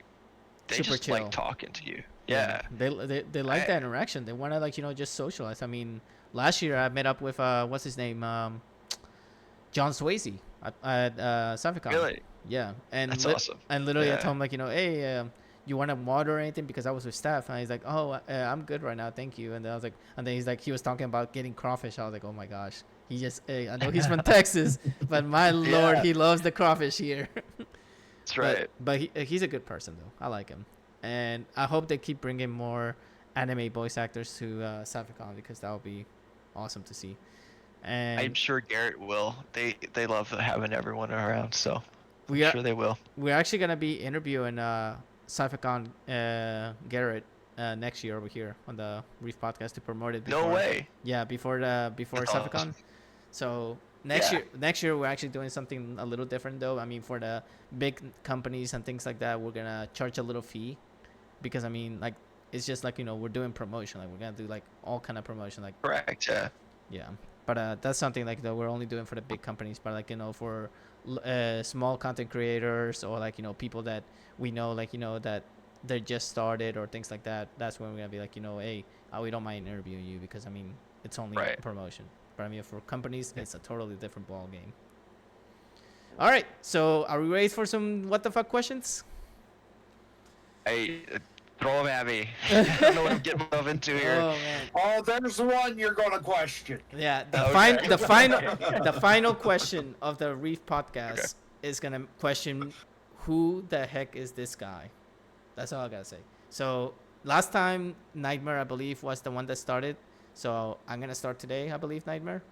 they Super just chill. like talking to you. Yeah. They like that interaction. They want to, like, just socialize. I mean, last year I met up with what's his name, John Swayze at Saficon. Really? Yeah, and that's awesome. And literally I told him, like, hey, you want a water or anything, because I was with staff, and he's like, oh, I'm good right now, thank you. And then I was like, and then he's like, he was talking about getting crawfish. I was like, oh my gosh, he just, I know he's from Texas, but my lord, he loves the crawfish here. That's right. But he's a good person though. I like him, and I hope they keep bringing more anime voice actors to Saficon, because that would be awesome to see. And I'm sure Garrett will. They love having everyone around, so I'm sure they will. We're actually gonna be interviewing Saficon Garrett next year over here on the Reef podcast to promote it. No way. Yeah, before Saficon. So next year we're actually doing something a little different though. I mean, for the big companies and things like that, we're gonna charge a little fee, because I mean, like, it's just like, we're doing promotion. Like, we're gonna do like all kind of promotion. Like, correct. Yeah. Yeah, but that's something like that we're only doing for the big companies. But like, for small content creators, or like, people that we know, like, that they just started or things like that, that's when we're gonna be like, hey, we don't mind interviewing you, because I mean, it's only promotion. But I mean, for companies, it's a totally different ball game. All right, so are we ready for some what the fuck questions? Throw them at me. I don't know what I'm getting myself into here. Oh man. Oh, there's one you're gonna question. Yeah, the final question of the Reef podcast is gonna question, who the heck is this guy? That's all I gotta say. So last time Nightmare, I believe, was the one that started. So I'm gonna start today, I believe, Nightmare.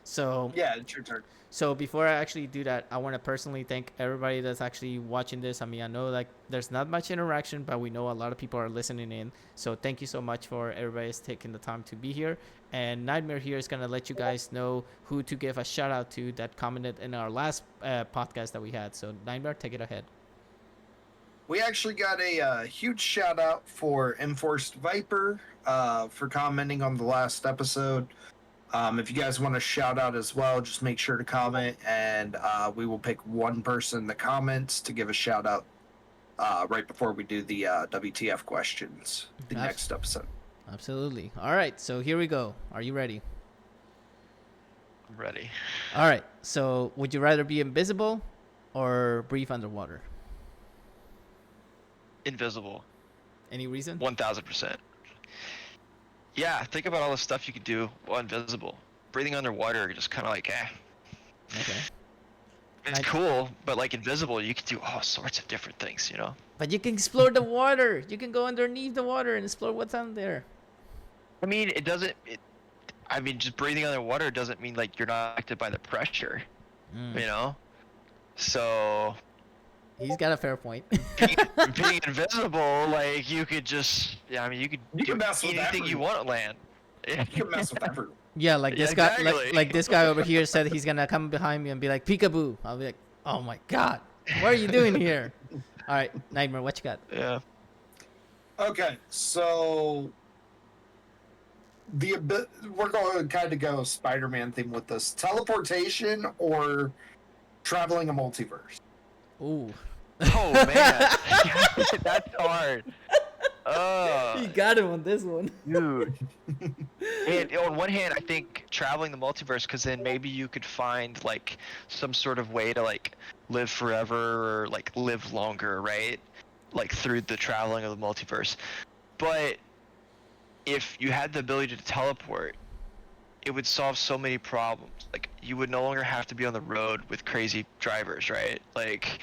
So yeah, it's your turn. So before I actually do that, I want to personally thank everybody that's actually watching this. I mean, I know like there's not much interaction, but we know a lot of people are listening in. So thank you so much for everybody's taking the time to be here. And Nightmare here is going to let you guys know who to give a shout out to that commented in our last podcast that we had. So Nightmare, take it ahead. We actually got a huge shout out for Enforced Viper for commenting on the last episode. If you guys want to shout out as well, just make sure to comment, and we will pick one person in the comments to give a shout out right before we do the WTF questions, the next episode. Absolutely. All right, so here we go. Are you ready? I'm ready. All right, so would you rather be invisible or breathe underwater? Invisible. Any reason? 1000%. Yeah, think about all the stuff you could do while invisible. Breathing underwater, you're just kind of like, Okay. It's cool, but like invisible, you can do all sorts of different things, But you can explore the water. You can go underneath the water and explore what's on there. I mean, just breathing underwater doesn't mean like you're not affected by the pressure, So... He's got a fair point. being invisible, like, you could just, you could do anything you want at land. You can mess with everyone. Yeah, like this guy, like this guy over here said he's gonna come behind me and be like, peekaboo. I'll be like, oh my god, what are you doing here? All right, Nightmare, what you got? Yeah. Okay, so we're going to kind of go Spider-Man theme with this: teleportation or traveling a multiverse. Ooh. Oh man, that's hard. You got him on this one, dude. And on one hand, I think traveling the multiverse, because then maybe you could find like some sort of way to like live forever or like live longer, right? Like through the traveling of the multiverse. But if you had the ability to teleport, it would solve so many problems. Like, you would no longer have to be on the road with crazy drivers, right? Like,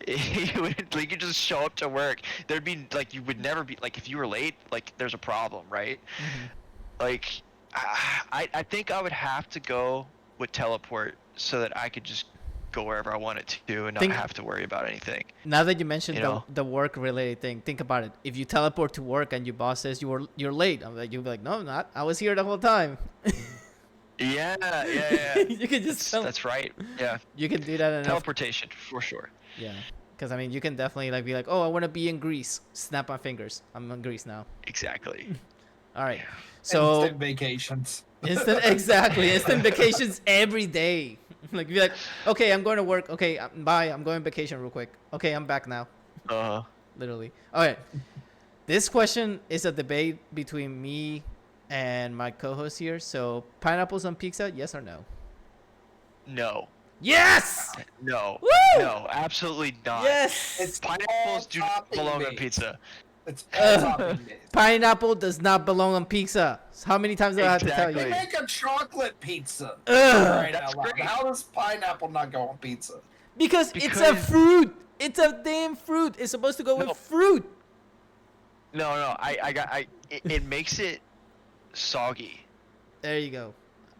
you could just show up to work. There'd be, like, you would never be, like, if you were late, like, there's a problem, right? Mm-hmm. Like, I think I would have to go with teleport so that I could just go wherever I want it to and not Think- have to worry about anything. Now that you mentioned You know? the work related thing, think about it. If you teleport to work and your boss says you're late, you'll be like, no, I'm not. I was here the whole time. Yeah. You can just That's right. Yeah. you can do that enough. Teleportation for sure. Yeah, because I mean, you can definitely like be like, oh, I want to be in Greece. Snap my fingers. I'm in Greece now. Exactly. All right. So Instant vacations. instant vacations every day. Like be like, okay, I'm going to work. Okay, bye. I'm going on vacation real quick. Okay, I'm back now. Literally. All right. This question is a debate between me and my co-host here. So, pineapples on pizza, yes or no? No. Yes. No. Woo! No. Absolutely not. Yes. It's Pineapples all do topping belong on based. pizza. It's all topping based. Pineapple does not belong on pizza. How many times do I have to tell You you? Exactly. make a chocolate pizza. Ugh. Right That's out loud. great. How does pineapple not go on pizza? Because it's a Because- fruit. It's a damn fruit. It's supposed to go No. with fruit. No. It makes it soggy. There you go.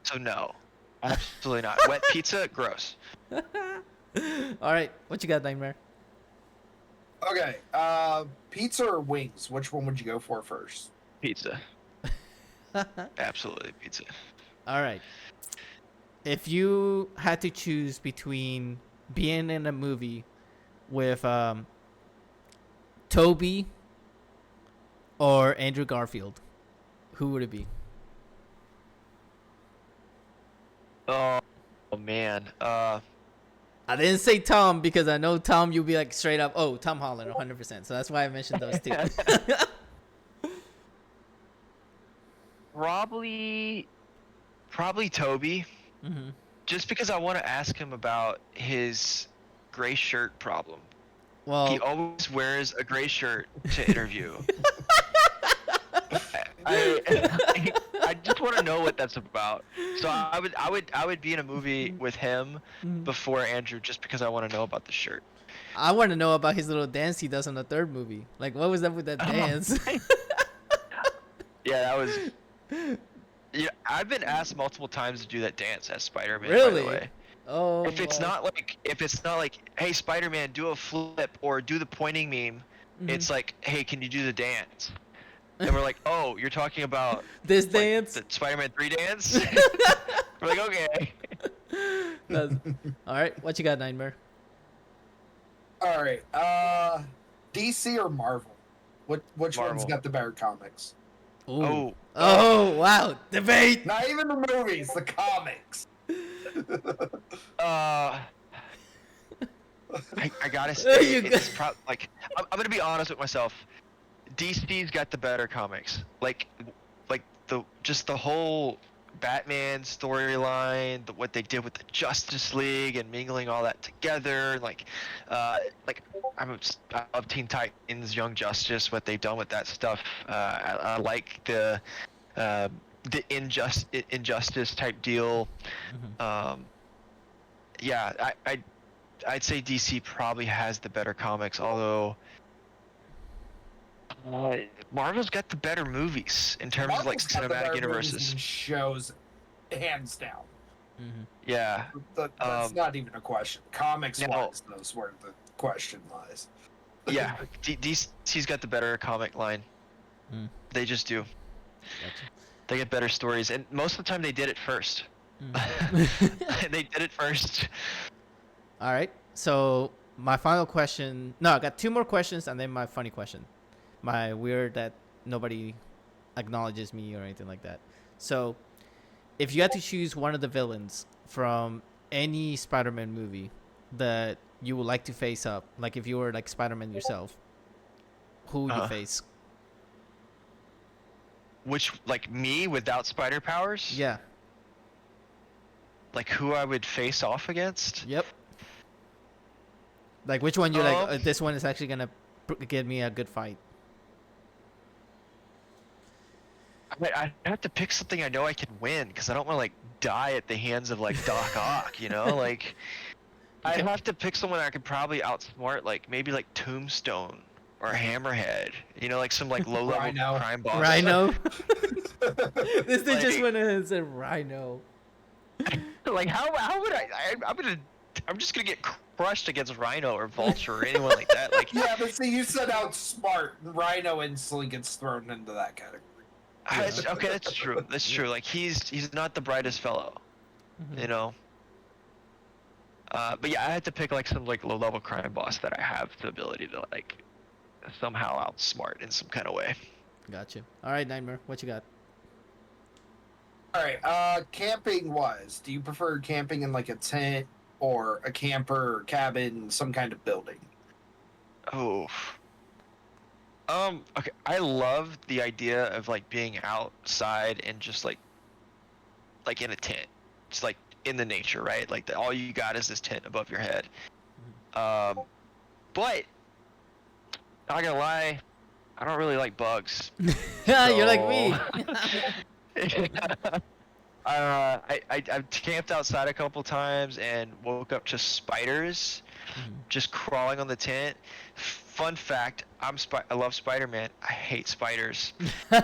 So no. Absolutely not. Wet pizza, gross. All right. What you got, Nightmare? Okay, pizza or wings? Which one would you go for first? Pizza. Absolutely pizza. All right. If you had to choose between being in a movie with Toby or Andrew Garfield, who would it be? Oh man. I didn't say Tom because I know Tom, you'll be like straight up, oh, Tom Holland, 100%. So that's why I mentioned those two. Probably Toby. Hmm. Just because I want to ask him about his gray shirt problem. He Well, always wears a gray shirt to interview. I just want to know what that's about. So I would be in a movie with him before Andrew just because I want to know about the shirt. I want to know about his little dance he does in the third movie. Like, what was up with that dance? Yeah, that was. Yeah, I've been asked multiple times to do that dance as Spider-Man. Really? By the way. Oh, If it's my. not like, hey Spider-Man, do a flip or do the pointing meme, it's like, hey, can you do the dance? And we're like, oh, you're talking about This like, dance? the Spider-Man 3 dance? We're like, okay. That's- all right, what you got, Nightmare? All right, DC or Marvel? Which one's Marvel. got the better comics? Ooh. Oh, Oh, wow. Debate. Not even the movies, the comics. I gotta say, You it's like I'm gonna be honest with myself. DC's got the better comics. Like the whole Batman storyline, what they did with the Justice League and mingling all that together. I love Teen Titans, Young Justice, what they've done with that stuff. I like the injustice type deal. Yeah, I'd say DC probably has the better comics, although Marvel's got the better movies in terms of like Marvel's got the better cinematic movies universes. and shows, hands down. Yeah, That's not even a question. Comics No. wise, that's where the question lies. yeah. DC's got the better comic line. Mm. They just do. Gotcha. They get better stories, and most of the time they did it first. They did it first. All right. So my final question. No, I got two more questions and then my funny question. My weird that nobody acknowledges me or anything like that. So if you had to choose one of the villains from any Spider-Man movie that you would like to face up, like if you were like Spider-Man yourself, who would you face? Which, like me without spider powers? Yeah. Like who I would face off against? Yep. Like which one you're like, Um, this one is actually gonna give me a good fight. I have to pick something I know I can win because I don't want to like die at the hands of like Doc Ock, you know? Like I'd have to pick someone I could probably outsmart, like maybe like Tombstone or Hammerhead, you know, like some like low level Rhino. crime boss. Rhino. This thing just Like- went ahead and said Rhino. Like how would I'm gonna I'm just gonna get crushed against Rhino or Vulture or anyone like that. Like, Yeah, but see, you said outsmart. Rhino instantly gets thrown into that category. okay, that's true. That's true. Like he's not the brightest fellow, you know. But yeah, I had to pick like some like low level crime boss that I have the ability to like somehow outsmart in some kind of way. Gotcha. All right, Nightmare, what you got? All right. Camping wise, do you prefer camping in like a tent or a camper or cabin, some kind of building? Oh. Okay. I love the idea of like being outside and just like in a tent, just like in the nature, right? Like all you got is this tent above your head. But not gonna lie, I don't really like bugs. You're like me. I've camped outside a couple times and woke up to spiders just crawling on the tent. Fun fact, I love Spider-Man. I hate spiders.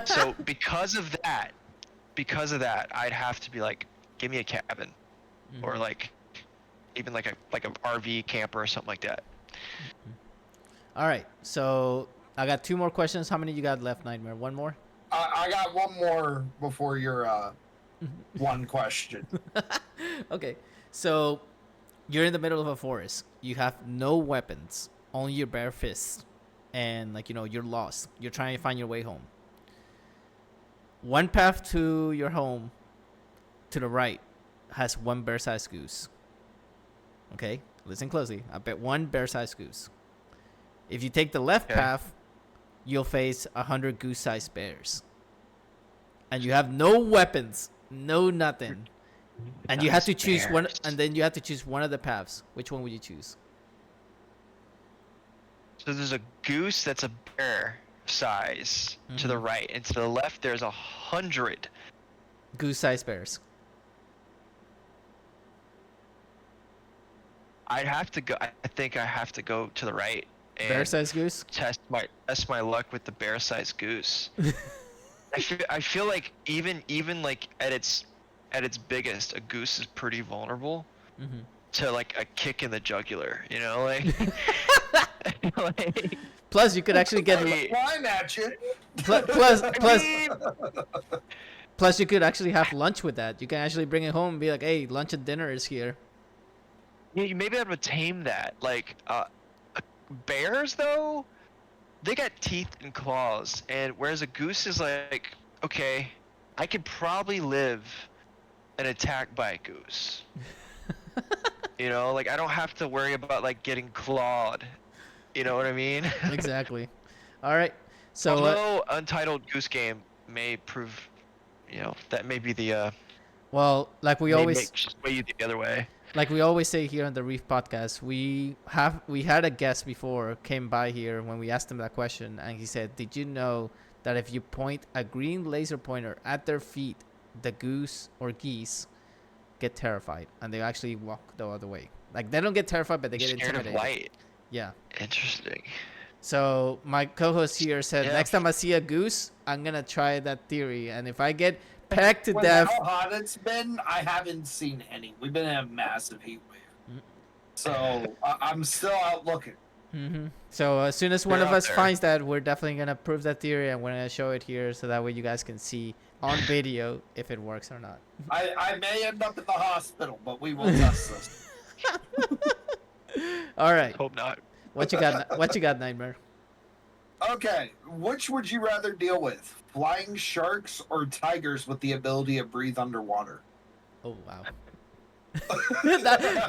So because of that, I'd have to be like, give me a cabin, or like even like a RV camper or something like that. All right, so I got 2 more questions. How many you got left, Nightmare? One more? I got one more before your one question. Okay, so you're in the middle of a forest. You have no weapons, only your bare fists, and like you're lost. You're trying to find your way home. One path to your home, to the right, has 1 bear-sized goose. Okay, listen closely. I bet 1 bear-sized goose. If you take the left path, you'll face 100 goose-sized bears, and you have no weapons, no nothing. And you have to choose one, and then you have to choose one of the paths. Which one would you choose? So there's a goose that's a bear size to the right, and to the left there's 100 goose-sized bears. I think I have to go to the right. And Bear-sized goose? Test my luck with the bear-sized goose. I feel like even like at its biggest, a goose is pretty vulnerable to like a kick in the jugular, like, like plus you could actually get line at you. Plus you could actually have lunch with that. You can actually bring it home and be like, hey, lunch and dinner is here. Yeah, maybe I would tame that. Like bears though, they got teeth and claws, and whereas a goose is like, okay, I could probably live an attack by a goose. Like I don't have to worry about like getting clawed. You know what I mean? Exactly. All right. So although Untitled Goose Game may prove, that may be the well, like we always sway you the other way. Like we always say here on the Reef podcast, we had a guest before came by here when we asked him that question, and he said, "Did you know that if you point a green laser pointer at their feet, the goose or geese get terrified and they actually walk the other way? Like they don't get terrified, but they get scared intimidated." of light. Yeah. Interesting. So my co-host here said, next time I see a goose, I'm gonna try that theory, and if I get pecked to death. How hot it's been, I haven't seen any. We've been in a massive heat wave, so I'm still out looking. So as soon as one They're of out us there. finds that, we're definitely gonna prove that theory, and we're gonna show it here, so that way you guys can see on video if it works or not. I may end up in the hospital, but we will test this. All right. Hope not. What you got? What you got, Nightmare? Okay, which would you rather deal with? Flying sharks or tigers with the ability to breathe underwater? Oh wow.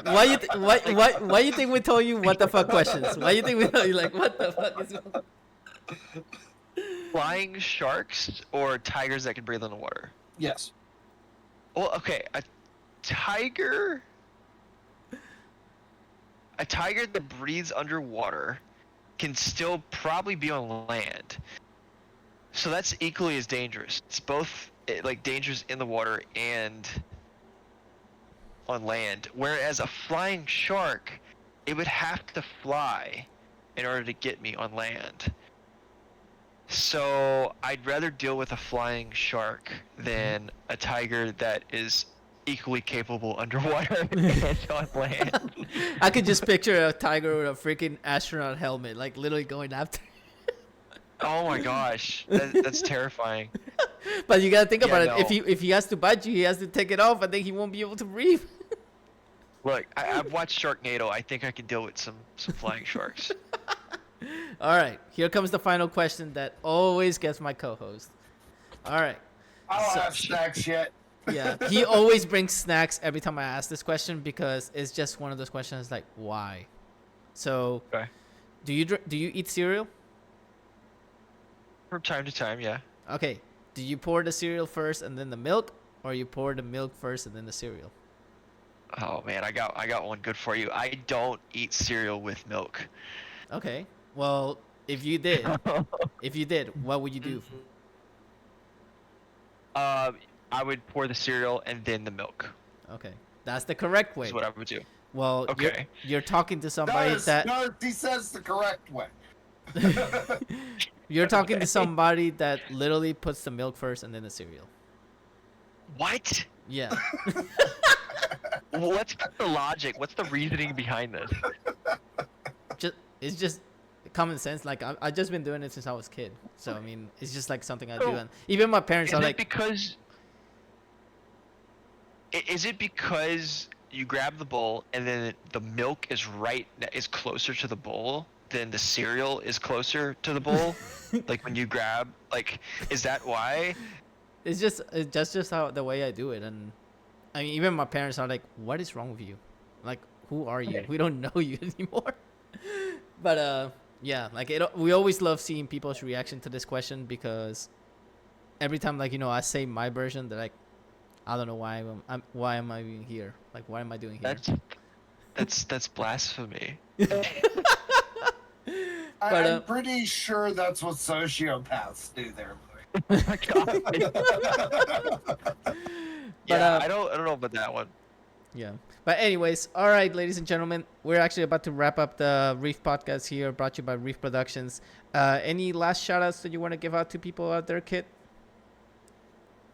Why you think we told you what the fuck questions? Why you think we told you like what the fuck is going on? Flying sharks or tigers that can breathe underwater? Yes. Well, okay, a tiger that breathes underwater can still probably be on land. So that's equally as dangerous. It's both like dangerous in the water and on land. Whereas a flying shark, it would have to fly in order to get me on land. So I'd rather deal with a flying shark than a tiger that is equally capable underwater and on land. I could just picture a tiger with a freaking astronaut helmet, like literally going after. Oh my gosh, that's terrifying. But you gotta think Yeah, about it. no. If he has to bite you, he has to take it off. I think he won't be able to breathe. Look, I've watched Sharknado. I think I can deal with some flying sharks. All right, here comes the final question that always gets my co-host. All right. I don't So- have snacks yet. Yeah, he always brings snacks every time I ask this question because it's just one of those questions like why. So, Okay. do you eat cereal? From time to time, yeah. Okay. Do you pour the cereal first and then the milk, or you pour the milk first and then the cereal? Oh man, I got one good for you. I don't eat cereal with milk. Okay. Well, if you did, what would you do? I would pour the cereal and then the milk. Okay, that's the correct way. Is what I would do. Well, Okay. you're talking to somebody that he says the correct way. you're talking to somebody that literally puts the milk first and then the cereal. What? Yeah. What's the logic? What's the reasoning behind this? It's just common sense. Like I've just been doing it since I was a kid. So I mean, it's just like something I do, and even my parents Is are it like, because? Is it because you grab the bowl and then the milk is closer to the bowl than the cereal is closer to the bowl? Like when you grab, like, is that why? that's just how the way I do it, and I mean, even my parents are like, "What is wrong with you? Like, who are you? We don't know you anymore." But yeah, like we always love seeing people's reaction to this question because every time, like I say my version, they're like, "I don't know why why am I even here? Like, what am I doing here?" That's blasphemy. I'm pretty sure that's what sociopaths do there, Louis. Oh my God. Yeah, But, I don't know about that one. Yeah. But anyways, all right, ladies and gentlemen, we're actually about to wrap up the Reef podcast here, brought to you by Reef Productions. Any last shout outs that you want to give out to people out there, Kit?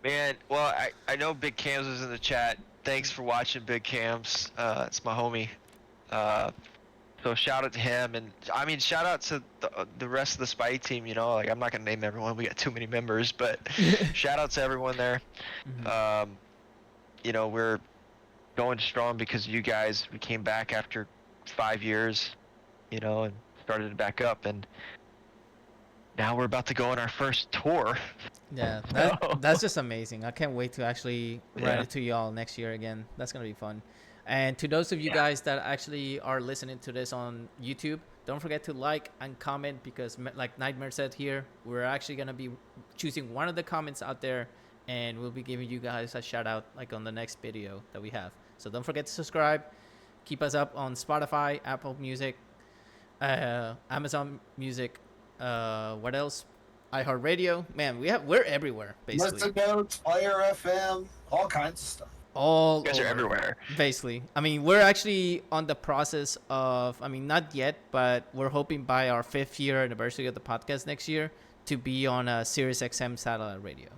Man, well, I know Big Cams is in the chat. Thanks for watching, Big Cams. It's my homie. So shout out to him, and I mean shout out to the rest of the Spidey team. Like I'm not gonna name everyone. We got too many members, but shout out to everyone there. Mm-hmm. We're going strong because of you guys. We came back after 5 years, and started it back up, and now we're about to go on our first tour. Yeah, that's just amazing. I can't wait to actually write it to y'all next year again. That's going to be fun. And to those of you guys that actually are listening to this on YouTube, don't forget to like and comment because like Nightmare said here, we're actually going to be choosing one of the comments out there and we'll be giving you guys a shout out like on the next video that we have. So don't forget to subscribe. Keep us up on Spotify, Apple Music, Amazon Music, what else? iHeart Radio. Man, we're everywhere basically. Listen Notes, Player FM, all kinds of stuff. All You guys are everywhere. Basically. I mean, we're actually on the process of, I mean, not yet, but we're hoping by our 5th year anniversary of the podcast next year to be on a Sirius XM satellite radio.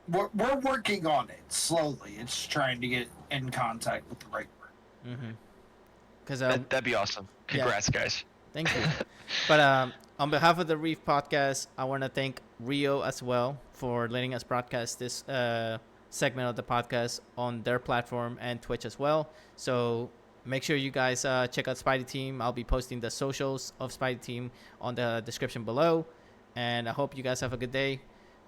We're working on it slowly. It's trying to get in contact with the right person. Mm-hmm. Because That'd be awesome. Congrats, guys. Thank you. But on behalf of the Reef podcast, I want to thank Rio as well for letting us broadcast this segment of the podcast on their platform and Twitch as well. So make sure you guys check out Spidey Team. I'll be posting the socials of Spidey Team on the description below. And I hope you guys have a good day.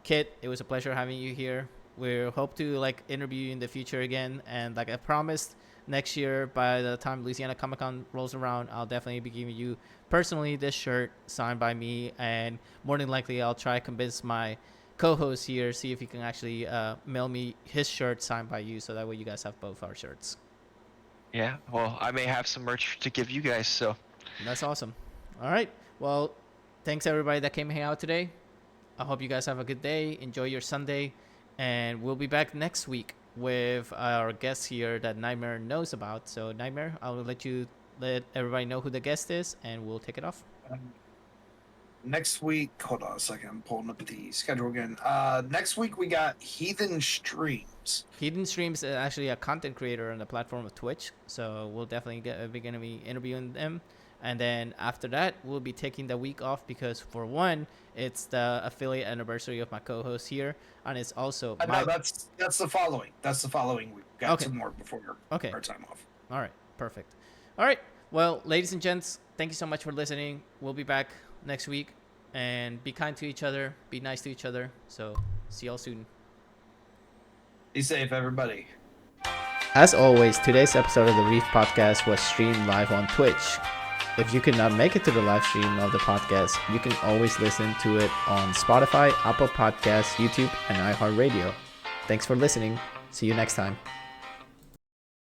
Kit, it was a pleasure having you here. We hope to like interview you in the future again. And like I promised, next year by the time Louisiana Comic-Con rolls around, I'll definitely be giving you personally this shirt signed by me. And more than likely, I'll try to convince my co-host here, see if he can actually mail me his shirt signed by you, so that way you guys have both our shirts. Yeah, well, I may have some merch to give you guys, so. That's awesome. All right. Well, thanks everybody that came hang out today. I hope you guys have a good day. Enjoy your Sunday. And we'll be back next week with our guest here that Nightmare knows about. So, Nightmare, I'll let everybody know who the guest is, and we'll take it off. next week, hold on a second, I'm pulling up the schedule again. Next week we got Heathen Streams. Heathen Streams is actually a content creator on the platform of Twitch, so we'll definitely be gonna be interviewing them. And then after that, we'll be taking the week off because, for one, it's the affiliate anniversary of my co-host here, and it's also No, that's the following. That's the following week. Got Okay. some more before Okay. our time off. All right, perfect. All right, well, ladies and gents, thank you so much for listening. We'll be back next week, and be kind to each other, be nice to each other. So, see y'all soon. Be safe, everybody. As always, today's episode of the Reef podcast was streamed live on Twitch. If you could not make it to the live stream of the podcast, you can always listen to it on Spotify, Apple Podcasts, YouTube, and iHeart Radio. Thanks for listening. See you next time.